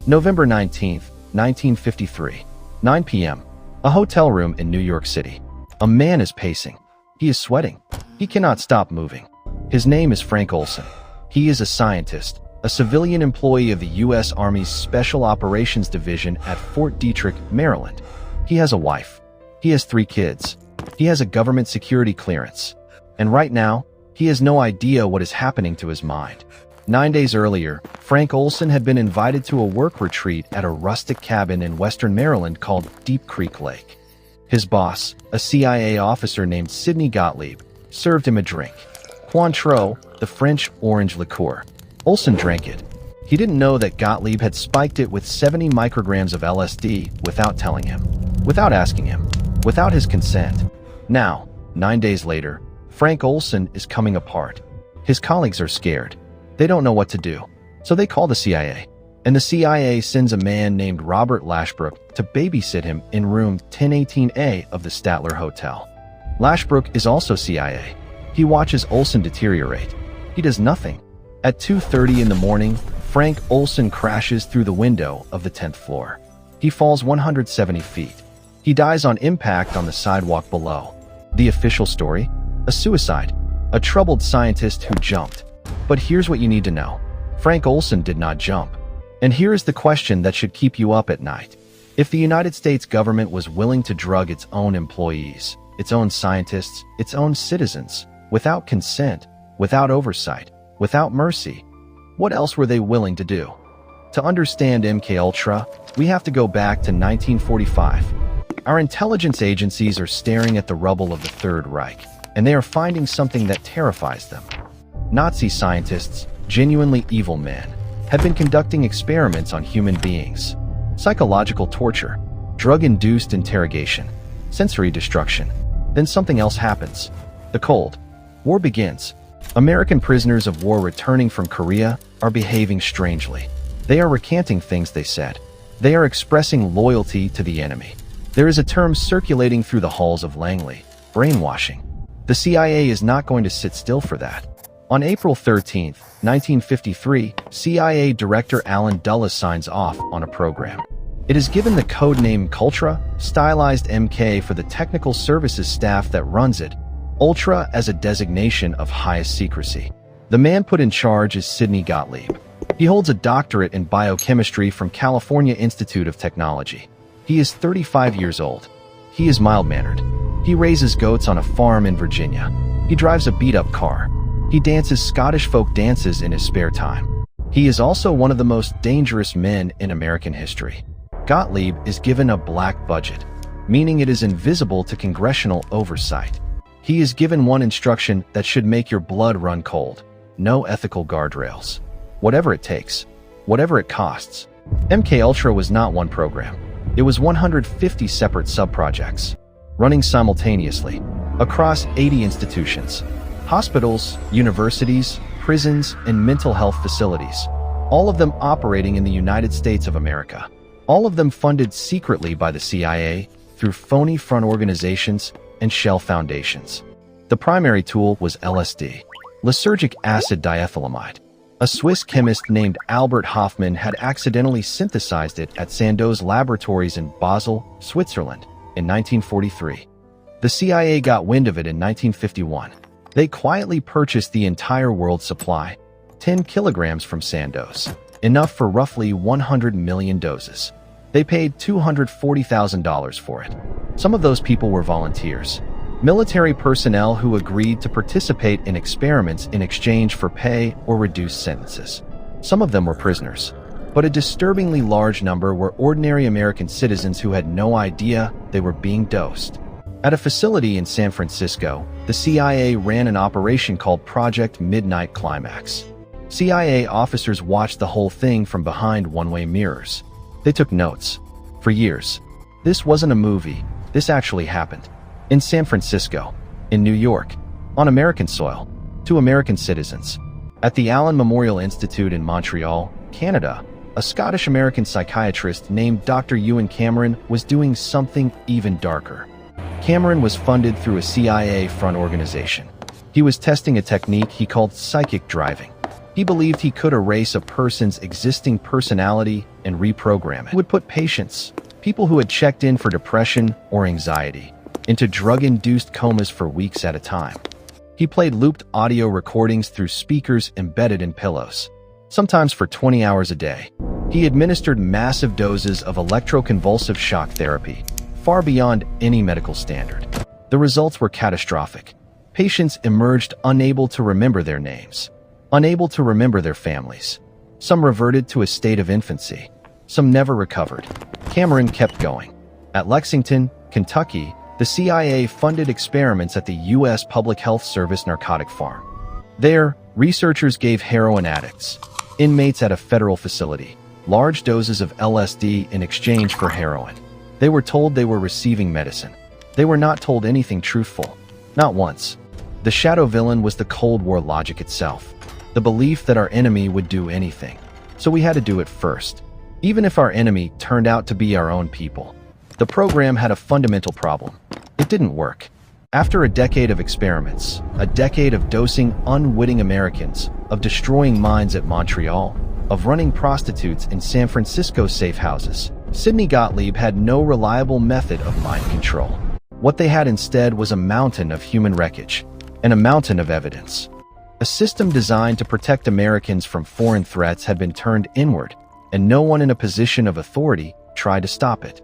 November 19, 1953, 9 p.m. A hotel room in New York City. A man is pacing. He is sweating. He cannot stop moving. His name is Frank Olson. He is a scientist, a civilian employee of the U.S. Army's Special Operations Division at Fort Detrick, Maryland. He has a wife. He has 3 kids. He has a government security clearance. And right now, he has no idea what is happening to his mind. 9 days earlier, Frank Olson had been invited to a work retreat at a rustic cabin in western Maryland called Deep Creek Lake. His boss, a CIA officer named Sidney Gottlieb, served him a drink. Cointreau, the French orange liqueur. Olson drank it. He didn't know that Gottlieb had spiked it with 70 micrograms of LSD without telling him, without asking him, without his consent. Now, 9 days later, Frank Olson is coming apart. His colleagues are scared. They don't know what to do, so they call the CIA. And the CIA sends a man named Robert Lashbrook to babysit him in room 1018A of the Statler Hotel. Lashbrook is also CIA. He watches Olson deteriorate. He does nothing. At 2:30 in the morning, Frank Olson crashes through the window of the 10th floor. He falls 170 feet. He dies on impact on the sidewalk below. The official story? A suicide. A troubled scientist who jumped. But here's what you need to know. Frank Olson did not jump. And here is the question that should keep you up at night. If the United States government was willing to drug its own employees, its own scientists, its own citizens, without consent, without oversight, without mercy, what else were they willing to do? To understand MKUltra, we have to go back to 1945. Our intelligence agencies are staring at the rubble of the Third Reich, and they are finding something that terrifies them. Nazi scientists, genuinely evil men, had been conducting experiments on human beings. Psychological torture, drug-induced interrogation, sensory destruction. Then something else happens. The Cold War begins. American prisoners of war returning from Korea are behaving strangely. They are recanting things they said. They are expressing loyalty to the enemy. There is a term circulating through the halls of Langley: brainwashing. The CIA is not going to sit still for that. On April 13, 1953, CIA Director Allen Dulles signs off on a program. It is given the code name MKUltra, stylized MK for the technical services staff that runs it, Ultra as a designation of highest secrecy. The man put in charge is Sidney Gottlieb. He holds a doctorate in biochemistry from California Institute of Technology. He is 35 years old. He is mild-mannered. He raises goats on a farm in Virginia. He drives a beat-up car. He dances Scottish folk dances in his spare time. He is also one of the most dangerous men in American history. Gottlieb is given a black budget, meaning it is invisible to congressional oversight. He is given one instruction that should make your blood run cold: no ethical guardrails. Whatever it takes, whatever it costs. MKUltra was not one program. It was 150 separate sub-projects, running simultaneously, across 80 institutions. Hospitals, universities, prisons, and mental health facilities, all of them operating in the United States of America. All of them funded secretly by the CIA through phony front organizations and shell foundations. The primary tool was LSD, lysergic acid diethylamide. A Swiss chemist named Albert Hofmann had accidentally synthesized it at Sandoz Laboratories in Basel, Switzerland, in 1943. The CIA got wind of it in 1951. They quietly purchased the entire world supply, 10 kilograms from Sandoz, enough for roughly 100 million doses. They paid $240,000 for it. Some of those people were volunteers, military personnel who agreed to participate in experiments in exchange for pay or reduced sentences. Some of them were prisoners, but a disturbingly large number were ordinary American citizens who had no idea they were being dosed. At a facility in San Francisco, the CIA ran an operation called Project Midnight Climax. CIA officers watched the whole thing from behind one-way mirrors. They took notes. For years. This wasn't a movie. This actually happened. In San Francisco, in New York, on American soil, to American citizens. At the Allen Memorial Institute in Montreal, Canada, a Scottish-American psychiatrist named Dr. Ewan Cameron was doing something even darker. Cameron was funded through a CIA front organization. He was testing a technique he called psychic driving. He believed he could erase a person's existing personality and reprogram it. He would put patients, people who had checked in for depression or anxiety, into drug-induced comas for weeks at a time. He played looped audio recordings through speakers embedded in pillows, sometimes for 20 hours a day. He administered massive doses of electroconvulsive shock therapy, far beyond any medical standard. The results were catastrophic. Patients emerged unable to remember their names, unable to remember their families. Some reverted to a state of infancy. Some never recovered. Cameron kept going. At Lexington, Kentucky, the CIA funded experiments at the U.S. Public Health Service narcotic farm. There, researchers gave heroin addicts, inmates at a federal facility, large doses of LSD in exchange for heroin. They were told they were receiving medicine. They were not told anything truthful. Not once. The shadow villain was the Cold War logic itself. The belief that our enemy would do anything. So we had to do it first. Even if our enemy turned out to be our own people. The program had a fundamental problem. It didn't work. After a decade of experiments, a decade of dosing unwitting Americans, of destroying minds at Montreal, of running prostitutes in San Francisco safe houses, Sidney Gottlieb had no reliable method of mind control. What they had instead was a mountain of human wreckage, and a mountain of evidence. A system designed to protect Americans from foreign threats had been turned inward, and no one in a position of authority tried to stop it.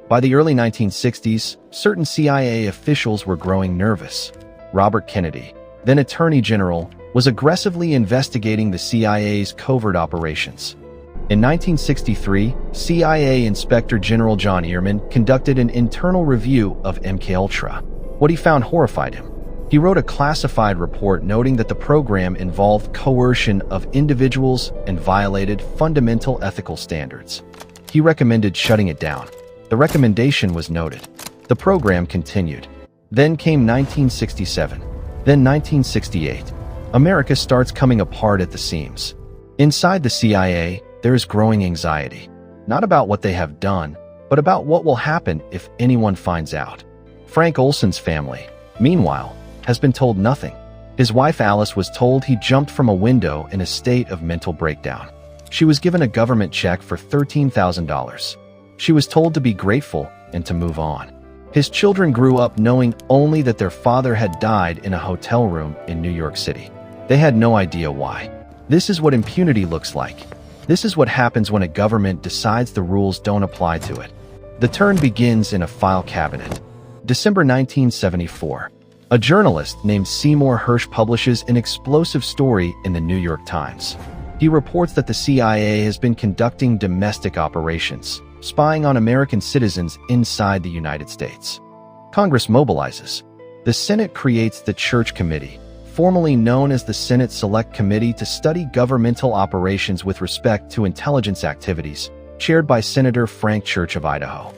By the early 1960s, certain CIA officials were growing nervous. Robert Kennedy, then Attorney General, was aggressively investigating the CIA's covert operations. In 1963, CIA Inspector General John Ehrman conducted an internal review of MKUltra. What he found horrified him. He wrote a classified report noting that the program involved coercion of individuals and violated fundamental ethical standards. He recommended shutting it down. The recommendation was noted. The program continued. Then came 1967. Then 1968. America starts coming apart at the seams. Inside the CIA, there is growing anxiety. Not about what they have done, but about what will happen if anyone finds out. Frank Olson's family, meanwhile, has been told nothing. His wife Alice was told he jumped from a window in a state of mental breakdown. She was given a government check for $13,000. She was told to be grateful and to move on. His children grew up knowing only that their father had died in a hotel room in New York City. They had no idea why. This is what impunity looks like. This is what happens when a government decides the rules don't apply to it. The turn begins in a file cabinet. December 1974. A journalist named Seymour Hersh publishes an explosive story in the New York Times. He reports that the CIA has been conducting domestic operations, spying on American citizens inside the United States. Congress mobilizes. The Senate creates the Church Committee, formerly known as the Senate Select Committee to study governmental operations with respect to intelligence activities, chaired by Senator Frank Church of Idaho.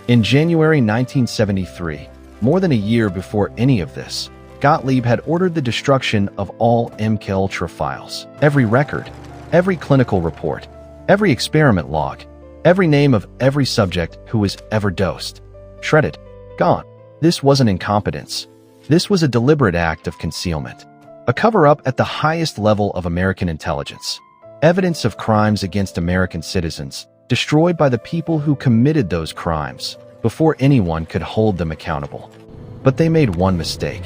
In January 1973, more than a year before any of this, Gottlieb had ordered the destruction of all MKUltra files. Every record, every clinical report, every experiment log, every name of every subject who was ever dosed. Shredded. Gone. This wasn't incompetence. This was a deliberate act of concealment. A cover-up at the highest level of American intelligence. Evidence of crimes against American citizens, destroyed by the people who committed those crimes, before anyone could hold them accountable. But they made one mistake.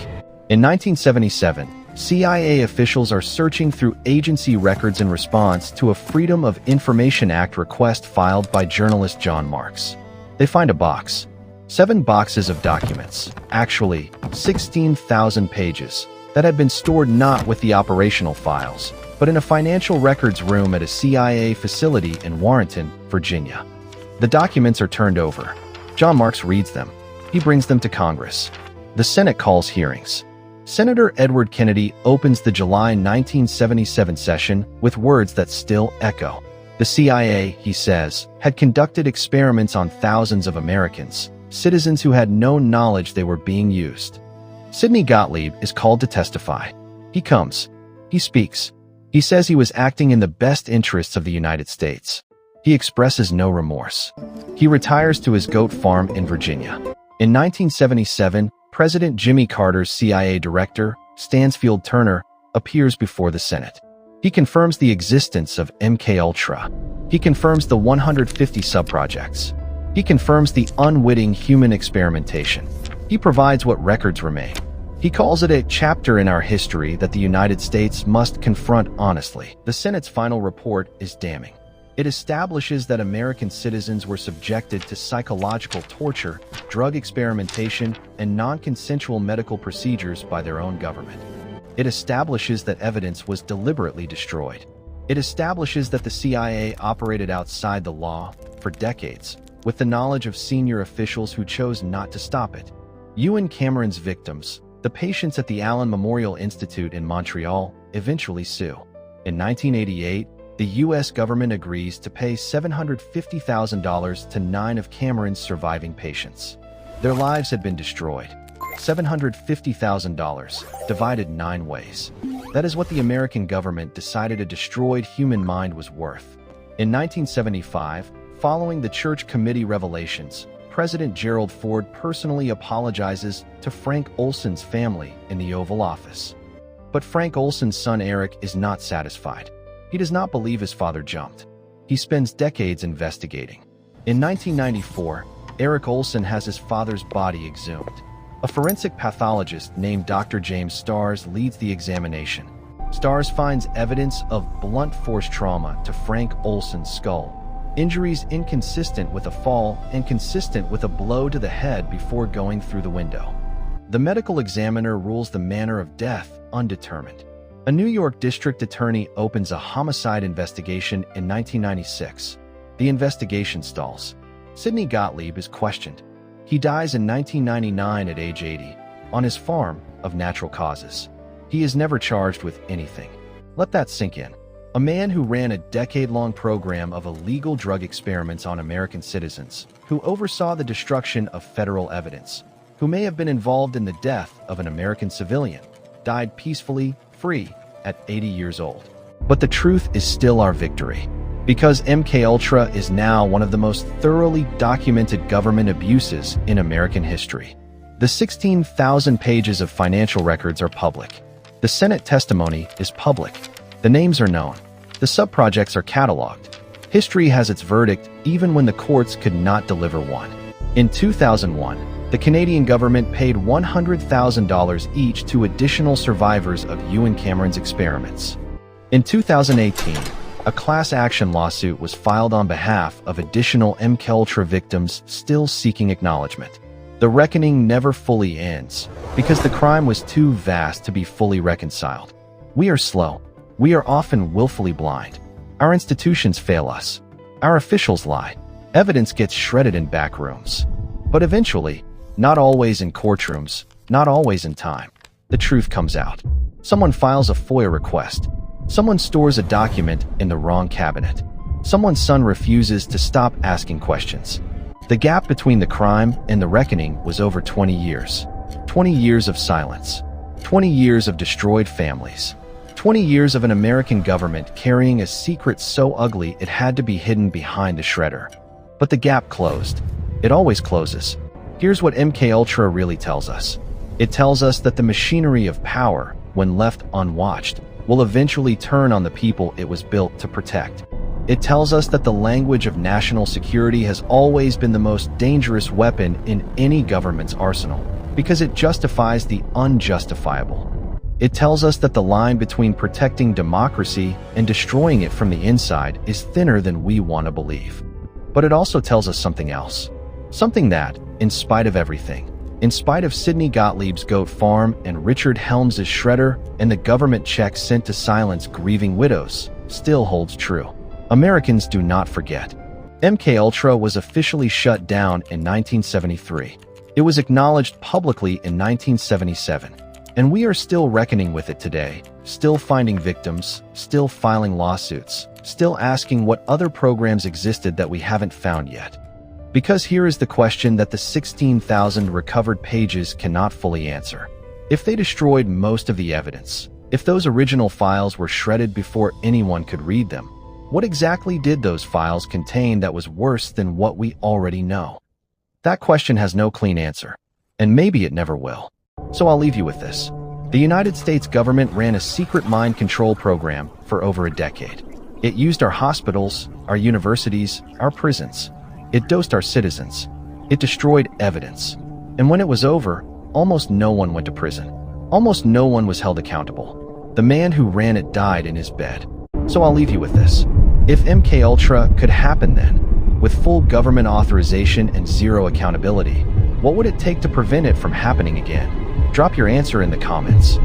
In 1977, CIA officials are searching through agency records in response to a Freedom of Information Act request filed by journalist John Marks. They find a box. 7 boxes of documents, actually 16,000 pages, that had been stored not with the operational files, but in a financial records room at a CIA facility in Warrenton, Virginia. The documents are turned over. John Marks reads them. He brings them to Congress. The Senate calls hearings. Senator Edward Kennedy opens the July 1977 session with words that still echo. The CIA, he says, had conducted experiments on thousands of Americans, citizens who had no knowledge they were being used. Sidney Gottlieb is called to testify. He comes. He speaks. He says he was acting in the best interests of the United States. He expresses no remorse. He retires to his goat farm in Virginia. In 1977, President Jimmy Carter's CIA director, Stansfield Turner, appears before the Senate. He confirms the existence of MKUltra. He confirms the 150 subprojects. He confirms the unwitting human experimentation. He provides what records remain. He calls it a chapter in our history that the United States must confront honestly. The Senate's final report is damning. It establishes that American citizens were subjected to psychological torture, drug experimentation, and non-consensual medical procedures by their own government. It establishes that evidence was deliberately destroyed. It establishes that the CIA operated outside the law for decades, with the knowledge of senior officials who chose not to stop it. Ewan Cameron's victims, the patients at the Allen Memorial Institute in Montreal, eventually sue. In 1988, the U.S. government agrees to pay $750,000 to 9 of Cameron's surviving patients. Their lives had been destroyed. $750,000, divided 9 ways. That is what the American government decided a destroyed human mind was worth. In 1975, following the Church Committee revelations, President Gerald Ford personally apologizes to Frank Olson's family in the Oval Office. But Frank Olson's son Eric is not satisfied. He does not believe his father jumped. He spends decades investigating. In 1994, Eric Olson has his father's body exhumed. A forensic pathologist named Dr. James Stars leads the examination. Stars finds evidence of blunt force trauma to Frank Olson's skull, injuries inconsistent with a fall and consistent with a blow to the head before going through the window. The medical examiner rules the manner of death undetermined. A New York district attorney opens a homicide investigation in 1996. The investigation stalls. Sidney Gottlieb is questioned. He dies in 1999 at age 80, on his farm, of natural causes. He is never charged with anything. Let that sink in. A man who ran a decade-long program of illegal drug experiments on American citizens, who oversaw the destruction of federal evidence, who may have been involved in the death of an American civilian, died peacefully, free, at 80 years old. But the truth is still our victory, because MKUltra is now one of the most thoroughly documented government abuses in American history. The 16,000 pages of financial records are public. The Senate testimony is public. The names are known. The subprojects are cataloged. History has its verdict even when the courts could not deliver one. In 2001, the Canadian government paid $100,000 each to additional survivors of Ewan Cameron's experiments. In 2018, a class action lawsuit was filed on behalf of additional MKUltra victims still seeking acknowledgement. The reckoning never fully ends, because the crime was too vast to be fully reconciled. We are slow. We are often willfully blind. Our institutions fail us. Our officials lie. Evidence gets shredded in back rooms. But eventually, not always in courtrooms, not always in time, the truth comes out. Someone files a FOIA request. Someone stores a document in the wrong cabinet. Someone's son refuses to stop asking questions. The gap between the crime and the reckoning was over 20 years. 20 years of silence. 20 years of destroyed families. 20 years of an American government carrying a secret so ugly it had to be hidden behind the shredder. But the gap closed. It always closes. Here's what MKUltra really tells us. It tells us that the machinery of power, when left unwatched, will eventually turn on the people it was built to protect. It tells us that the language of national security has always been the most dangerous weapon in any government's arsenal, because it justifies the unjustifiable. It tells us that the line between protecting democracy and destroying it from the inside is thinner than we want to believe. But it also tells us something else. Something that, in spite of everything, in spite of Sidney Gottlieb's goat farm and Richard Helms's shredder and the government checks sent to silence grieving widows, still holds true. Americans do not forget. MKUltra was officially shut down in 1973. It was acknowledged publicly in 1977. And we are still reckoning with it today, still finding victims, still filing lawsuits, still asking what other programs existed that we haven't found yet. Because here is the question that the 16,000 recovered pages cannot fully answer. If they destroyed most of the evidence, if those original files were shredded before anyone could read them, what exactly did those files contain that was worse than what we already know? That question has no clean answer, and maybe it never will. So I'll leave you with this. The United States government ran a secret mind control program for over a decade. It used our hospitals, our universities, our prisons. It dosed our citizens. It destroyed evidence. And when it was over, almost no one went to prison. Almost no one was held accountable. The man who ran it died in his bed. So I'll leave you with this. If MKUltra could happen then, with full government authorization and zero accountability, what would it take to prevent it from happening again? Drop your answer in the comments.